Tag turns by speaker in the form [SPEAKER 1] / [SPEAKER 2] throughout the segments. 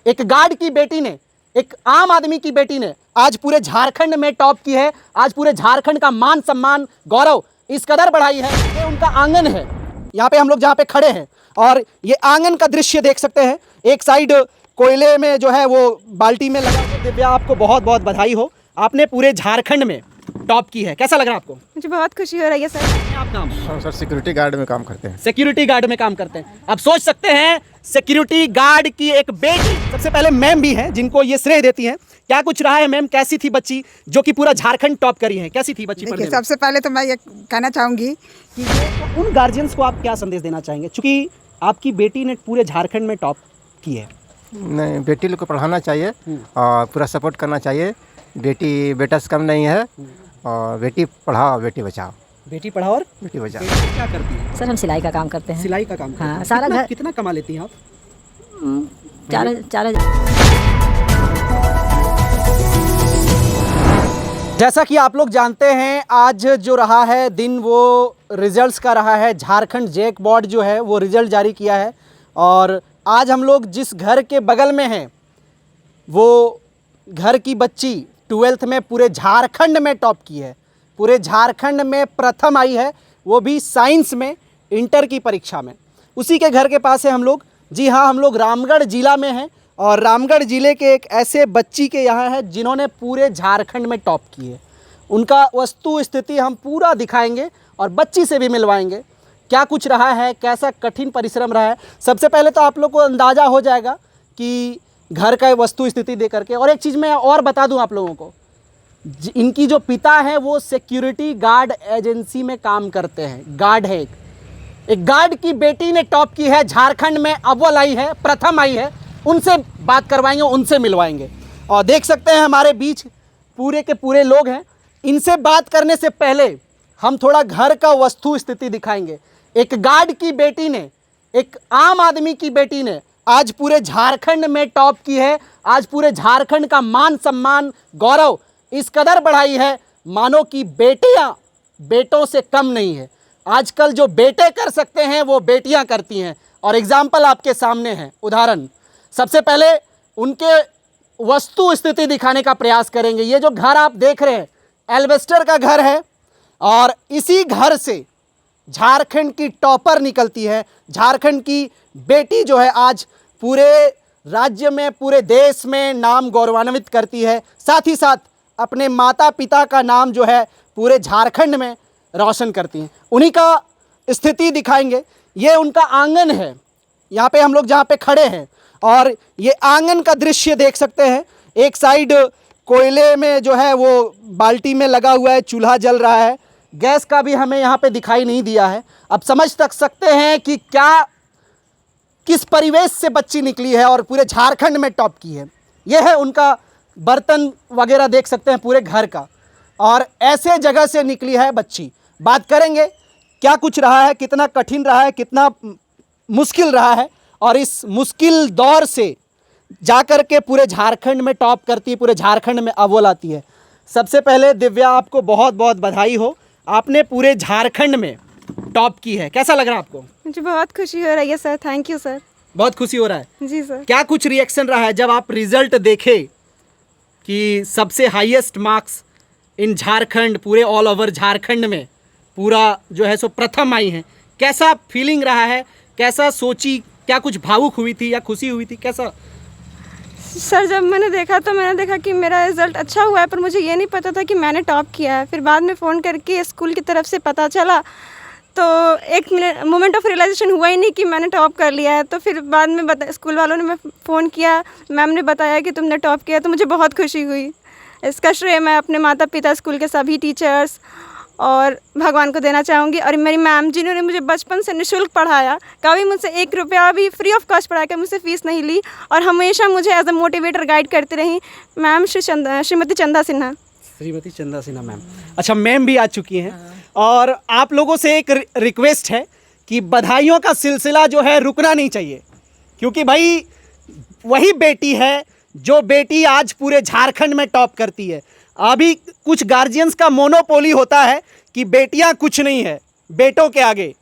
[SPEAKER 1] एक गार्ड की बेटी ने, एक आम आदमी की बेटी ने आज पूरे झारखंड में टॉप की है। आज पूरे झारखंड का मान सम्मान गौरव इस कदर बढ़ाई है। ये उनका आंगन है, यहाँ पे हम लोग जहाँ पे खड़े हैं, और ये आंगन का दृश्य देख सकते हैं। एक साइड कोयले में जो है वो बाल्टी में लगा के। दिव्या, आपको बहुत बहुत बधाई हो, आपने पूरे झारखंड में टॉप की है। कैसा लग रहा है आपको?
[SPEAKER 2] मुझे बहुत खुशी हो रही है सर।
[SPEAKER 1] आप नाम?
[SPEAKER 3] सर सिक्योरिटी गार्ड में काम करते हैं।
[SPEAKER 1] सिक्योरिटी गार्ड में काम करते हैं। अब सोच सकते हैं सिक्योरिटी गार्ड की एक बेटी, सबसे पहले मैम भी हैं जिनको ये श्रेय देती हैं। क्या कुछ रहा है मैम? कैसी थी बच्ची जो कि पूरा झारखंड टॉप करी है? कैसी थी बच्ची?
[SPEAKER 4] देखिए, सबसे पहले तो मैं ये कहना चाहूँगी कि
[SPEAKER 1] उन गार्जियंस को आप क्या संदेश देना चाहेंगे, क्योंकि आपकी बेटी ने पूरे झारखंड में टॉप की है?
[SPEAKER 3] नहीं, बेटी लोग को पढ़ाना चाहिए और पूरा सपोर्ट करना चाहिए। बेटी बेटा से कम नहीं है, और बेटी पढ़ाओ बेटी बचाओ।
[SPEAKER 1] बेटी पढ़ाओ और
[SPEAKER 3] बेटी बचाओ।
[SPEAKER 1] बेटी क्या करती है?
[SPEAKER 5] सर हम सिलाई का काम करते हैं।
[SPEAKER 1] सिलाई का काम करती
[SPEAKER 5] हाँ,
[SPEAKER 1] हैं।
[SPEAKER 5] सारा घर।
[SPEAKER 1] कितना कमा लेती हैं आप?
[SPEAKER 5] 4,000।
[SPEAKER 1] जैसा कि आप लोग जानते हैं, आज जो रहा है दिन वो रिजल्ट्स का रहा है। झारखंड जैक बोर्ड जो है वो रिजल्ट जारी किया है, और आज हम लोग जिस घर के बगल में हैं वो घर की बच्ची 12th में पूरे झारखंड में टॉप की है। पूरे झारखंड में प्रथम आई है, वो भी साइंस में इंटर की परीक्षा में। उसी के घर के पास है हम लोग। जी हाँ, हम लोग रामगढ़ ज़िला में हैं, और रामगढ़ ज़िले के एक ऐसे बच्ची के यहाँ है जिन्होंने पूरे झारखंड में टॉप की है। उनका वस्तु स्थिति हम पूरा दिखाएंगे और बच्ची से भी मिलवाएंगे, क्या कुछ रहा है, कैसा कठिन परिश्रम रहा है। सबसे पहले तो आप लोग को अंदाज़ा हो जाएगा कि घर का वस्तु स्थिति दे करके। और एक चीज़ मैं और बता दूं आप लोगों को, इनकी जो पिता है वो सिक्योरिटी गार्ड एजेंसी में काम करते हैं, गार्ड है। एक गार्ड की बेटी ने टॉप की है, झारखंड में अव्वल आई है, प्रथम आई है। उनसे बात करवाएंगे, उनसे मिलवाएंगे। और देख सकते हैं हमारे बीच पूरे के पूरे लोग हैं। इनसे बात करने से पहले हम थोड़ा घर का वस्तु स्थिति दिखाएंगे। एक गार्ड की बेटी ने, एक आम आदमी की बेटी ने आज पूरे झारखंड में टॉप की है। आज पूरे झारखंड का मान सम्मान गौरव इस कदर बढ़ाई है, मानो कि बेटियां बेटों से कम नहीं है। आजकल जो बेटे कर सकते हैं वो बेटियां करती हैं, और एग्जाम्पल आपके सामने है, उदाहरण। सबसे पहले उनके वस्तु स्थिति दिखाने का प्रयास करेंगे। ये जो घर आप देख रहे हैं एल्वेस्टर का घर है, और इसी घर से झारखंड की टॉपर निकलती है। झारखंड की बेटी जो है आज पूरे राज्य में, पूरे देश में नाम गौरवान्वित करती है। साथ ही साथ अपने माता पिता का नाम जो है पूरे झारखंड में रोशन करती हैं। उन्हीं का स्थिति दिखाएंगे। ये उनका आंगन है, यहाँ पे हम लोग जहाँ पे खड़े हैं, और ये आंगन का दृश्य देख सकते हैं। एक साइड कोयले में जो है वो बाल्टी में लगा हुआ है, चूल्हा जल रहा है। गैस का भी हमें यहाँ पे दिखाई नहीं दिया है। अब समझ तक सकते हैं कि किस परिवेश से बच्ची निकली है और पूरे झारखंड में टॉप की है। यह है उनका बर्तन वगैरह देख सकते हैं पूरे घर का, और ऐसे जगह से निकली है बच्ची। बात करेंगे क्या कुछ रहा है, कितना कठिन रहा है, कितना मुश्किल रहा है, और इस मुश्किल दौर से जाकर के पूरे झारखंड में टॉप करती है, पूरे झारखंड में अव्वल आती है। सबसे पहले दिव्या, आपको बहुत बहुत बधाई हो, आपने पूरे झारखंड में टॉप की है। कैसा लग रहा है आपको?
[SPEAKER 2] मुझे बहुत खुशी हो रही है सर। Thank you sir.
[SPEAKER 1] बहुत खुशी हो रहा है?
[SPEAKER 2] जी सर।
[SPEAKER 1] क्या कुछ रिएक्शन रहा है जब आप रिजल्ट देखे कि सबसे हाईएस्ट मार्क्स इन झारखंड, पूरे ऑल ओवर झारखंड में पूरा जो है सो प्रथम आई हैं? कैसा फीलिंग रहा है, कैसा सोची, क्या कुछ भावुक हुई थी या खुशी हुई थी, कैसा?
[SPEAKER 2] सर जब मैंने देखा कि मेरा रिज़ल्ट अच्छा हुआ है, पर मुझे ये नहीं पता था कि मैंने टॉप किया है। फिर बाद में फ़ोन करके स्कूल की तरफ से पता चला, तो एक मोमेंट ऑफ रियलाइजेशन हुआ ही नहीं कि मैंने टॉप कर लिया है। तो फिर बाद में स्कूल वालों ने मैं फ़ोन किया, मैम ने बताया कि तुमने टॉप किया, तो मुझे बहुत खुशी हुई। इसका श्रेय मैं अपने माता पिता, स्कूल के सभी टीचर्स और भगवान को देना चाहूँगी। और मेरी मैम जिन्होंने मुझे बचपन से निःशुल्क पढ़ाया, कभी मुझसे 1 रुपया भी फ्री ऑफ कॉस्ट पढ़ाया, मुझसे फ़ीस नहीं ली, और हमेशा मुझे एज अ मोटिवेटर गाइड करती रही, मैम श्रीमती चंदा सिन्हा।
[SPEAKER 1] श्रीमती चंदा सिन्हा मैम। अच्छा, मैम भी आ चुकी हैं। और आप लोगों से एक रिक्वेस्ट है कि बधाइयों का सिलसिला जो है रुकना नहीं चाहिए, क्योंकि भाई वही बेटी है जो बेटी आज पूरे झारखंड में टॉप करती है। अभी कुछ गार्जियंस का मोनोपोली होता है कि बेटियां कुछ नहीं है बेटों के आगे,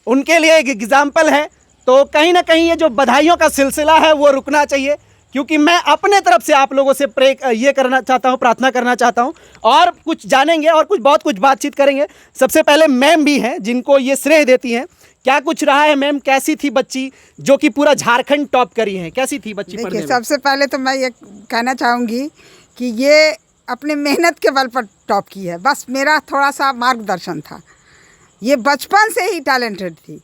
[SPEAKER 1] उनके लिए एक एग्जाम्पल है। तो कहीं ना कहीं ये जो बधाइयों का सिलसिला है वो रुकना चाहिए, क्योंकि मैं अपने तरफ से आप लोगों से ये करना चाहता हूँ, प्रार्थना करना चाहता हूँ, और कुछ जानेंगे और बहुत कुछ बातचीत करेंगे। सबसे पहले मैम भी हैं जिनको ये श्रेय देती हैं। क्या कुछ रहा है मैम? कैसी थी बच्ची जो कि पूरा झारखंड टॉप करी है? कैसी थी बच्ची पढ़ने में?
[SPEAKER 4] सबसे पहले तो मैं ये कहना चाहूँगी कि ये अपने मेहनत के बल पर टॉप की है। बस मेरा थोड़ा सा मार्गदर्शन था। ये बचपन से ही टैलेंटेड थी,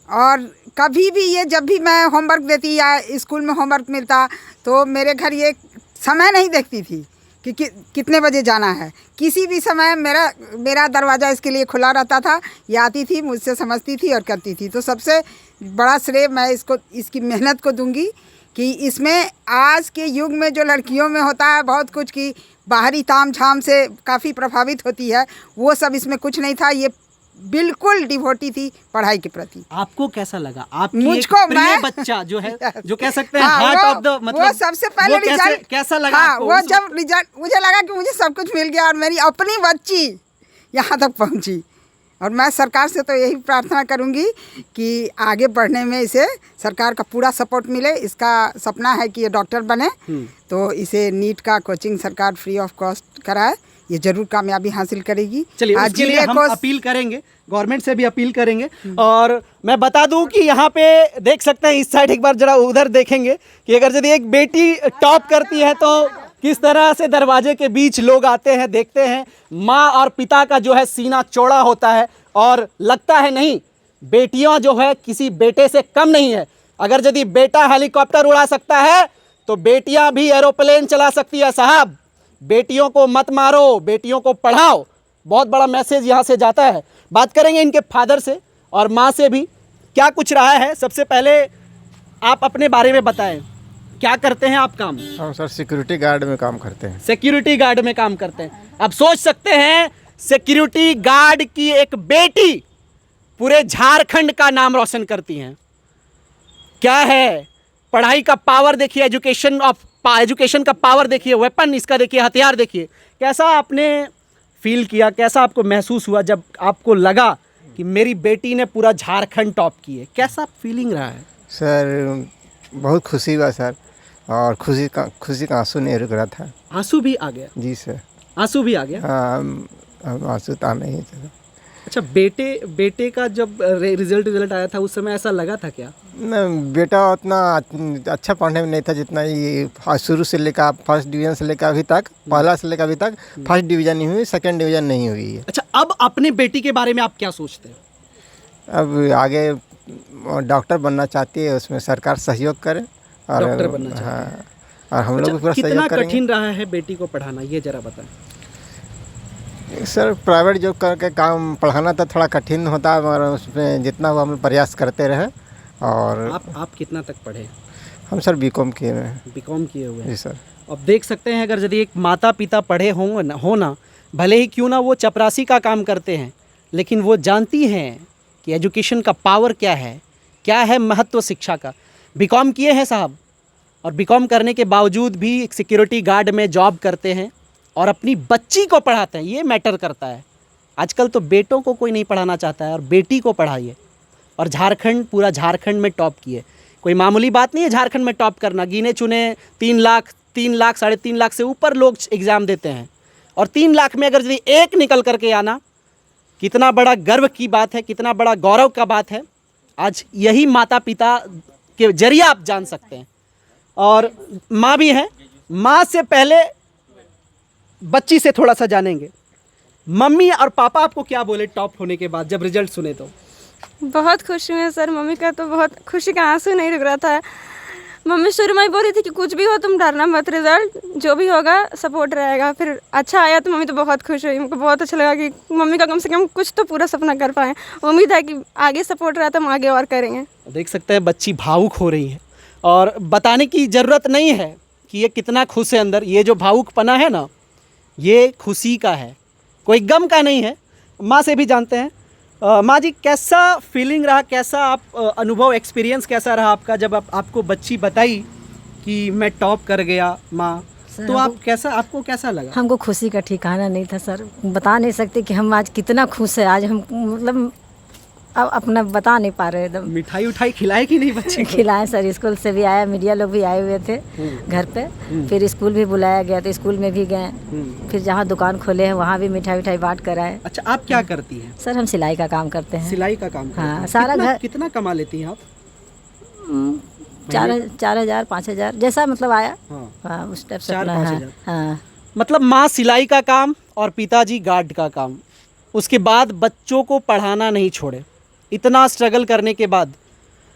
[SPEAKER 4] और कभी भी ये जब भी मैं होमवर्क देती या स्कूल में होमवर्क मिलता तो मेरे घर ये समय नहीं देखती थी कि कितने बजे जाना है। किसी भी समय मेरा दरवाज़ा इसके लिए खुला रहता था। ये आती थी, मुझसे समझती थी और करती थी। तो सबसे बड़ा श्रेय मैं इसकी मेहनत को दूंगी कि इसमें आज के युग में जो लड़कियों में होता है बहुत कुछ कि बाहरी ताम झाम से काफ़ी प्रभावित होती है, वो सब इसमें कुछ नहीं था। ये बिल्कुल डिवोटी थी पढ़ाई के प्रति।
[SPEAKER 1] आपको कैसा लगा? आपकी
[SPEAKER 4] मुझको
[SPEAKER 1] एक प्रिय बच्चा जो है, जो कह सकते हैं
[SPEAKER 4] हाँ,
[SPEAKER 1] हार्ट ऑफ द, मतलब
[SPEAKER 4] वो सबसे पहले रिजल्ट
[SPEAKER 1] कैसा लगा
[SPEAKER 4] हाँ,
[SPEAKER 1] आपको?
[SPEAKER 4] वो जब रिजल्ट मुझे लगा कि मुझे सब कुछ मिल गया और मेरी अपनी बच्ची यहाँ तक पहुँची। और मैं सरकार से तो यही प्रार्थना करूँगी कि आगे बढ़ने में इसे सरकार का पूरा सपोर्ट मिले। इसका सपना है कि ये डॉक्टर बने, तो इसे नीट का कोचिंग सरकार फ्री ऑफ कॉस्ट कराए। ये जरूर कामयाबी हासिल करेगी।
[SPEAKER 1] चलिए, उसके लिए हम अपील करेंगे, गवर्नमेंट से भी अपील करेंगे। और मैं बता दूं कि यहाँ पे देख सकते हैं, इस साइड एक बार जरा उधर देखेंगे कि अगर यदि एक बेटी टॉप करती है तो किस तरह से दरवाजे के बीच लोग आते हैं, देखते हैं। माँ और पिता का जो है सीना चौड़ा होता है, और लगता है नहीं, बेटियां जो है किसी बेटे से कम नहीं है। अगर यदि बेटा हेलीकॉप्टर उड़ा सकता है तो बेटियां भी एरोप्लेन चला सकती है साहब। बेटियों को मत मारो, बेटियों को पढ़ाओ। बहुत बड़ा मैसेज यहाँ से जाता है। बात करेंगे इनके फादर से और माँ से भी, क्या कुछ रहा है। सबसे पहले आप अपने बारे में बताएं, क्या करते हैं आप काम?
[SPEAKER 3] हम सर सिक्योरिटी गार्ड में काम करते हैं।
[SPEAKER 1] सिक्योरिटी गार्ड में काम करते हैं। अब सोच सकते हैं, सिक्योरिटी गार्ड की एक बेटी पूरे झारखंड का नाम रोशन करती हैं। क्या है पढ़ाई का पावर देखिए, एजुकेशन का पावर देखिए, वेपन इसका देखिए, हथियार देखिए। कैसा आपने फील किया, कैसा आपको महसूस हुआ जब आपको लगा कि मेरी बेटी ने पूरा झारखंड टॉप की है? कैसा फीलिंग रहा है?
[SPEAKER 3] सर बहुत खुशी हुआ सर, और खुशी का आंसू नहीं रुक रहा था।
[SPEAKER 1] आंसू भी आ गया?
[SPEAKER 3] जी सर,
[SPEAKER 1] आंसू भी आ गया।
[SPEAKER 3] हाँ, आंसू तो नहीं है।
[SPEAKER 1] अच्छा, बेटे का जब रिजल्ट आया था उस समय ऐसा लगा था क्या?
[SPEAKER 3] न, बेटा उतना अच्छा पढ़ने में नहीं था जितना ये शुरू से लेकर फर्स्ट डिवीज़न से लेकर अभी तक, पहला से लेकर अभी तक फर्स्ट डिवीज़न नहीं हुई, सेकंड डिवीज़न नहीं हुई है।
[SPEAKER 1] अच्छा, अब अपने बेटी के बारे में आप क्या सोचते हैं?
[SPEAKER 3] अब आगे डॉक्टर बनना चाहती है, उसमें सरकार सहयोग करे और
[SPEAKER 1] डॉक्टर बनना चाहती है।
[SPEAKER 3] हाँ, और हम लोग भी पूरा
[SPEAKER 1] कितना
[SPEAKER 3] सहयोग करेंगे।
[SPEAKER 1] कठिन रहा है बेटी को पढ़ाना, ये जरा बताएं।
[SPEAKER 3] सर प्राइवेट जॉब करके काम पढ़ाना तो थोड़ा कठिन होता है, और उसमें जितना वो हम प्रयास करते रहे। और
[SPEAKER 1] आप कितना तक पढ़े?
[SPEAKER 3] हम सर बीकॉम किए हुए हैं।
[SPEAKER 1] बीकॉम किए हुए हैं।
[SPEAKER 3] जी सर।
[SPEAKER 1] अब देख सकते हैं, अगर यदि एक माता पिता पढ़े हो ना, भले ही क्यों ना वो चपरासी का काम करते हैं, लेकिन वो जानती हैं कि एजुकेशन का पावर क्या है महत्व शिक्षा का। बीकॉम किए हैं साहब, और बीकॉम करने के बावजूद भी एक सिक्योरिटी गार्ड में जॉब करते हैं और अपनी बच्ची को पढ़ाते हैं। ये मैटर करता है। आजकल तो बेटों को कोई नहीं पढ़ाना चाहता है, और बेटी को पढ़ाइए। और पूरा झारखंड में टॉप किए। कोई मामूली बात नहीं है झारखंड में टॉप करना। गिने चुने 3 लाख 3.5 लाख से ऊपर लोग एग्ज़ाम देते हैं, और 3 लाख में अगर यदि एक निकल करके आना, कितना बड़ा गर्व की बात है, कितना बड़ा गौरव का बात है। आज यही माता पिता के जरिए आप जान सकते हैं। और माँ भी हैं। माँ से पहले बच्ची से थोड़ा सा जानेंगे। मम्मी और पापा आपको क्या बोले टॉप होने के बाद जब रिजल्ट सुने? तो
[SPEAKER 2] बहुत खुश हुए सर। मम्मी का तो बहुत खुशी का आंसू नहीं रुक रहा था। मम्मी शुरू में ही बोल रही थी कि कुछ भी हो तुम डरना मत, रिजल्ट जो भी होगा सपोर्ट रहेगा। फिर अच्छा आया तो मम्मी तो बहुत खुश हुई। हमको बहुत अच्छा लगा कि मम्मी का कम से कम कुछ तो पूरा सपना कर पाएँ। उम्मीद है कि आगे सपोर्ट रहा तो हम आगे और करेंगे।
[SPEAKER 1] देख सकते हैं बच्ची भावुक हो रही है, और बताने की ज़रूरत नहीं है कि ये कितना खुश है अंदर। ये जो भावुकपना है ना, ये खुशी का है, कोई गम का नहीं है। माँ से भी जानते हैं। माँ जी, कैसा फीलिंग रहा, कैसा आप अनुभव, एक्सपीरियंस कैसा रहा आपका जब आपको बच्ची बताई कि मैं टॉप कर गया? माँ तो आपको कैसा लगा?
[SPEAKER 5] हमको खुशी का ठिकाना नहीं था सर। बता नहीं सकते कि हम आज कितना खुश है। आज हम मतलब अब अपना बता नहीं पा रहे एकदम।
[SPEAKER 1] मिठाई उठाई खिलाए कि नहीं बच्चे को?
[SPEAKER 5] खिलाए सर, स्कूल से भी आया, मीडिया लोग भी आए हुए थे घर पे, फिर स्कूल भी बुलाया गया तो स्कूल में भी गए, फिर जहाँ दुकान खोले हैं वहाँ भी मिठाई उठाई बांट कर आए।
[SPEAKER 1] अच्छा, आप क्या करती हैं?
[SPEAKER 5] सर हम सिलाई का काम करते हैं।
[SPEAKER 1] सिलाई का काम करती
[SPEAKER 5] हाँ,
[SPEAKER 1] हैं।
[SPEAKER 5] सारा घर
[SPEAKER 1] कितना कमा लेती हैं आप?
[SPEAKER 5] 4,000 5,000 जैसा मतलब आया।
[SPEAKER 1] हाँ।
[SPEAKER 5] हाँ, उस टाइप से
[SPEAKER 1] 4-5
[SPEAKER 5] हाँ,
[SPEAKER 1] हज़ार।
[SPEAKER 5] हाँ।
[SPEAKER 1] मतलब माँ सिलाई का काम और पिताजी गार्ड का काम, उसके बाद बच्चों को पढ़ाना नहीं छोड़े, इतना स्ट्रगल करने के बाद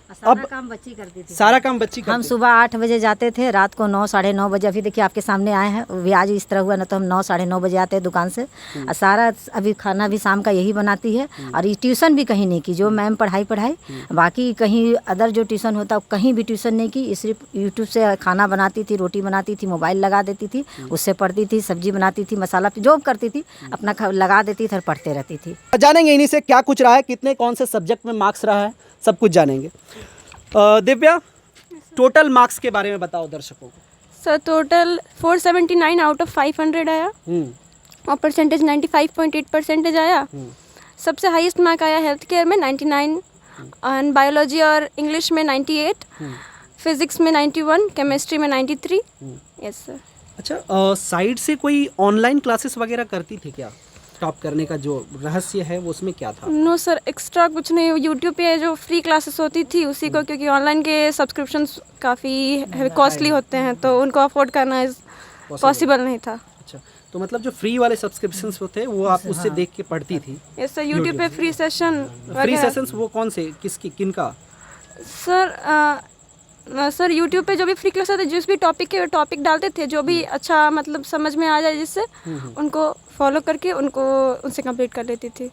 [SPEAKER 5] सारा काम बच्ची करती थी।
[SPEAKER 1] सारा काम बच्ची
[SPEAKER 5] हम
[SPEAKER 1] करती।
[SPEAKER 5] सुबह 8 बजे जाते थे, रात को 9 साढ़े 9 बजे, अभी देखिए आपके सामने आए हैं, वो भी आज इस तरह हुआ, ना तो हम 9 साढ़े 9 बजे आते हैं दुकान से। और सारा अभी खाना भी शाम का यही बनाती है। और ये ट्यूशन भी कहीं नहीं की, जो मैम पढ़ाई बाकी कहीं अदर जो ट्यूशन होता कहीं भी ट्यूशन नहीं की, सिर्फ यूट्यूब से खाना बनाती थी, रोटी बनाती थी, मोबाइल लगा देती थी, उससे पढ़ती थी, सब्जी बनाती थी, मसाला जो करती थी अपना लगा देती थी और पढ़ते रहती थी।
[SPEAKER 1] जानेंगे इन्हीं से क्या कुछ रहा है, कितने कौन से सब्जेक्ट में मार्क्स रहा है, सब कुछ जानेंगे। दिव्या, टोटल मार्क्स के बारे में बताओ दर्शकों को।
[SPEAKER 2] सर टोटल 479 आउट ऑफ 500 आया और परसेंटेज 95.8% आया। सबसे हाईएस्ट मार्क आया हेल्थ केयर में 99, और बायोलॉजी और इंग्लिश में 98, फिजिक्स में 91, केमिस्ट्री में 93। Yes sir.
[SPEAKER 1] अच्छा, साइड से कोई ऑनलाइन क्लासेस वगैरह करती थी क्या? टॉप करने का जो रहस्य है वो उसमें क्या था?
[SPEAKER 2] नो सर, एक्स्ट्रा कुछ नहीं, यूट्यूब पे जो फ्री क्लासेस होती थी उसी को, क्योंकि ऑनलाइन के सब्सक्रिप्शंस काफ़ी कॉस्टली होते हैं तो उनको अफोर्ड करना पॉसिबल नहीं था।
[SPEAKER 1] अच्छा, तो मतलब जो फ्री वाले सब्सक्रिप्शंस होते हैं वो आप उससे देख के पढ़ती थी?
[SPEAKER 2] यस सर, यूट्यूब पे फ्री सेशन।
[SPEAKER 1] फ्री सेशंस वो कौन से, किनका?
[SPEAKER 2] सर यूट्यूब पे जो भी फ्री क्लास होते जिस भी टॉपिक डालते थे, जो भी अच्छा मतलब समझ में आ जाए जिससे, उनको फॉलो करके उनसे कंप्लीट कर लेती थी।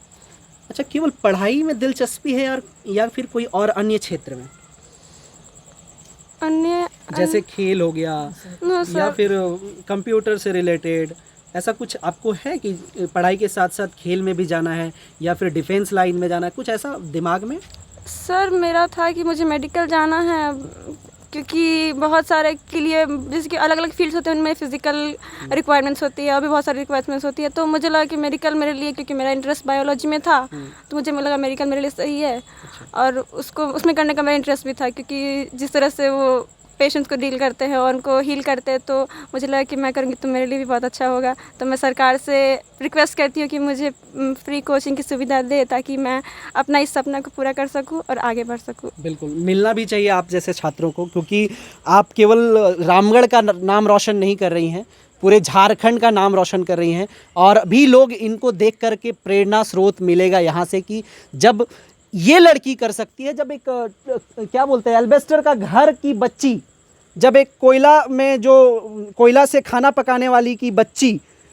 [SPEAKER 1] अच्छा, केवल पढ़ाई में दिलचस्पी है या फिर कोई और अन्य क्षेत्र में, जैसे खेल हो गया या फिर कंप्यूटर से रिलेटेड, ऐसा कुछ आपको है कि पढ़ाई के साथ साथ खेल में भी जाना है या फिर डिफेंस लाइन में जाना है, कुछ ऐसा दिमाग में?
[SPEAKER 2] सर मेरा था कि मुझे मेडिकल जाना है, क्योंकि बहुत सारे के लिए जैसे कि अलग अलग फील्ड्स होते हैं, उनमें फिजिकल रिक्वायरमेंट्स होती है और भी बहुत सारी रिक्वायरमेंट्स होती है, तो मुझे लगा कि मेडिकल मेरे लिए, क्योंकि मेरा इंटरेस्ट बायोलॉजी में था, तो मुझे लगा मेडिकल मेरे लिए सही है। और उसमें करने का मेरा इंटरेस्ट भी था, क्योंकि जिस तरह से वो पेशेंट्स को डील करते हैं और उनको हील करते हैं, तो मुझे लगा कि मैं करूँगी तो मेरे लिए भी बहुत अच्छा होगा। तो मैं सरकार से रिक्वेस्ट करती हूँ कि मुझे फ्री कोचिंग की सुविधा दे, ताकि मैं अपना इस सपना को पूरा कर सकूँ और आगे बढ़ सकूँ।
[SPEAKER 1] बिल्कुल, मिलना भी चाहिए आप जैसे छात्रों को, क्योंकि आप केवल रामगढ़ का नाम रोशन नहीं कर रही हैं, पूरे झारखंड का नाम रोशन कर रही हैं। और भी लोग इनको देख कर के प्रेरणा स्रोत मिलेगा यहाँ से कि जब ये लड़की कर सकती है, जब एक क्या बोलते हैं एल्बेस्टर का घर की बच्ची, जब एक कोयला से खाना पकाने वाली की बच्ची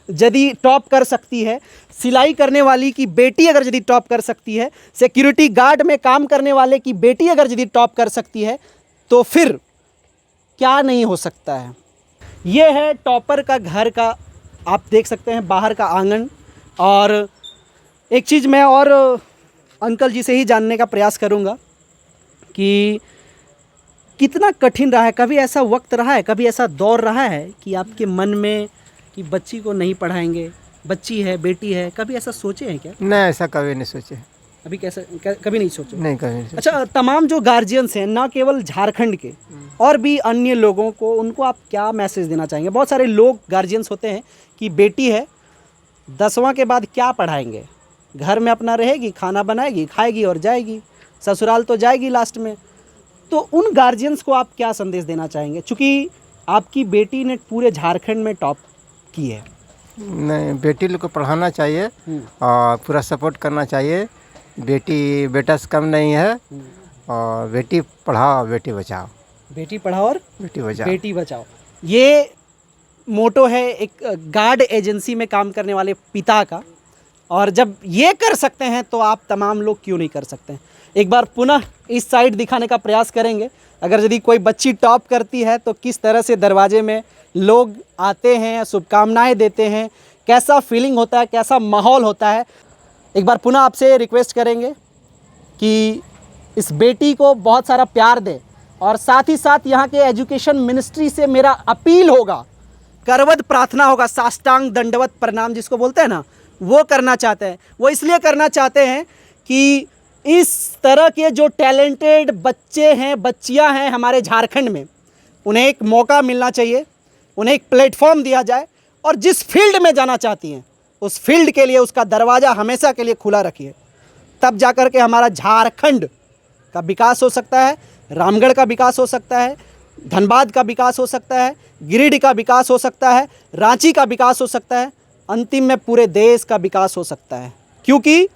[SPEAKER 1] यदि टॉप कर सकती है, सिलाई करने वाली की बेटी अगर यदि टॉप कर सकती है, सिक्योरिटी गार्ड में काम करने वाले की बेटी अगर यदि टॉप कर सकती है, तो फिर क्या नहीं हो सकता है। ये है टॉपर का घर का, आप देख सकते हैं बाहर का आंगन। और एक चीज़ मैं और अंकल जी से ही जानने का प्रयास करूंगा कि कितना कठिन रहा है, कभी ऐसा वक्त रहा है, कभी ऐसा दौर रहा है कि आपके मन में कि बच्ची को नहीं पढ़ाएंगे, बच्ची है, बेटी है, कभी ऐसा सोचे हैं क्या?
[SPEAKER 3] नहीं, ऐसा कभी नहीं सोचे।
[SPEAKER 1] अभी कभी नहीं सोचे?
[SPEAKER 3] नहीं, कभी नहीं सोचे।
[SPEAKER 1] अच्छा, तमाम जो गार्जियंस हैं, ना केवल झारखंड के और भी अन्य लोगों को, उनको आप क्या मैसेज देना चाहेंगे? बहुत सारे लोग गार्जियंस होते हैं कि बेटी है 10वां के बाद क्या पढ़ाएंगे, घर में अपना रहेगी, खाना बनाएगी, खाएगी और जाएगी, ससुराल तो जाएगी लास्ट में। तो उन गार्जियंस को आप क्या संदेश देना चाहेंगे, चूँकि आपकी बेटी ने पूरे झारखंड में टॉप की है?
[SPEAKER 3] नहीं, बेटी लोग को पढ़ाना चाहिए और पूरा सपोर्ट करना चाहिए। बेटा से कम नहीं है, और बेटी पढ़ाओ बेटी बचाओ।
[SPEAKER 1] बेटी पढ़ाओ और
[SPEAKER 3] बेटी बचाओ।
[SPEAKER 1] ये मोटो है एक गार्ड एजेंसी में काम करने वाले पिता का। और जब ये कर सकते हैं तो आप तमाम लोग क्यों नहीं कर सकते हैं। एक बार पुनः इस साइड दिखाने का प्रयास करेंगे। अगर यदि कोई बच्ची टॉप करती है तो किस तरह से दरवाजे में लोग आते हैं, शुभकामनाएं देते हैं, कैसा फीलिंग होता है, कैसा माहौल होता है। एक बार पुनः आपसे रिक्वेस्ट करेंगे कि इस बेटी को बहुत सारा प्यार दें, और साथ ही साथ यहाँ के एजुकेशन मिनिस्ट्री से मेरा अपील होगा, करवद प्रार्थना होगा, साष्टांग दंडवत प्रणाम जिसको बोलते हैं ना, वो करना चाहते हैं। वो इसलिए करना चाहते हैं कि इस तरह के जो टैलेंटेड बच्चे हैं, बच्चियां हैं हमारे झारखंड में, उन्हें एक मौका मिलना चाहिए, उन्हें एक प्लेटफॉर्म दिया जाए और जिस फील्ड में जाना चाहती हैं उस फील्ड के लिए उसका दरवाज़ा हमेशा के लिए खुला रखिए। तब जाकर के हमारा झारखंड का विकास हो सकता है, रामगढ़ का विकास हो सकता है, धनबाद का विकास हो सकता है, गिरिडीह का विकास हो सकता है, रांची का विकास हो सकता है, अंतिम में पूरे देश का विकास हो सकता है। क्योंकि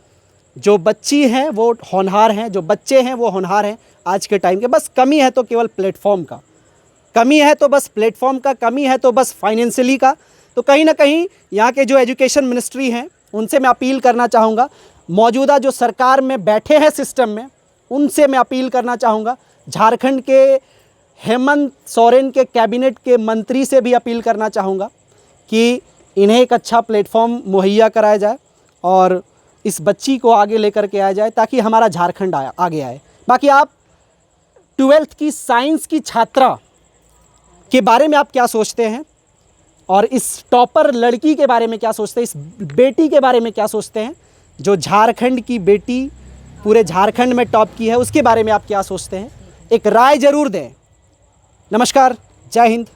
[SPEAKER 1] जो बच्ची हैं वो होनहार हैं, जो बच्चे हैं वो होनहार हैं आज के टाइम के। बस कमी है तो केवल प्लेटफॉर्म का, कमी है तो बस प्लेटफॉर्म का, कमी है तो बस फाइनेंशियली का। तो कहीं ना कहीं यहाँ के जो एजुकेशन मिनिस्ट्री हैं उनसे मैं अपील करना चाहूँगा, मौजूदा जो सरकार में बैठे हैं सिस्टम में, उनसे मैं अपील करना चाहूँगा, झारखंड के हेमंत सोरेन के कैबिनेट के मंत्री से भी अपील करना चाहूँगा कि इन्हें एक अच्छा प्लेटफॉर्म मुहैया कराया जाए और इस बच्ची को आगे लेकर के आया जाए ताकि हमारा झारखंड आगे आए। बाकी आप 12th की साइंस की छात्रा के बारे में आप क्या सोचते हैं और इस टॉपर लड़की के बारे में क्या सोचते हैं, इस बेटी के बारे में क्या सोचते हैं जो झारखंड की बेटी पूरे झारखंड में टॉप की है, उसके बारे में आप क्या सोचते हैं? एक राय ज़रूर दें। नमस्कार, जय हिंद।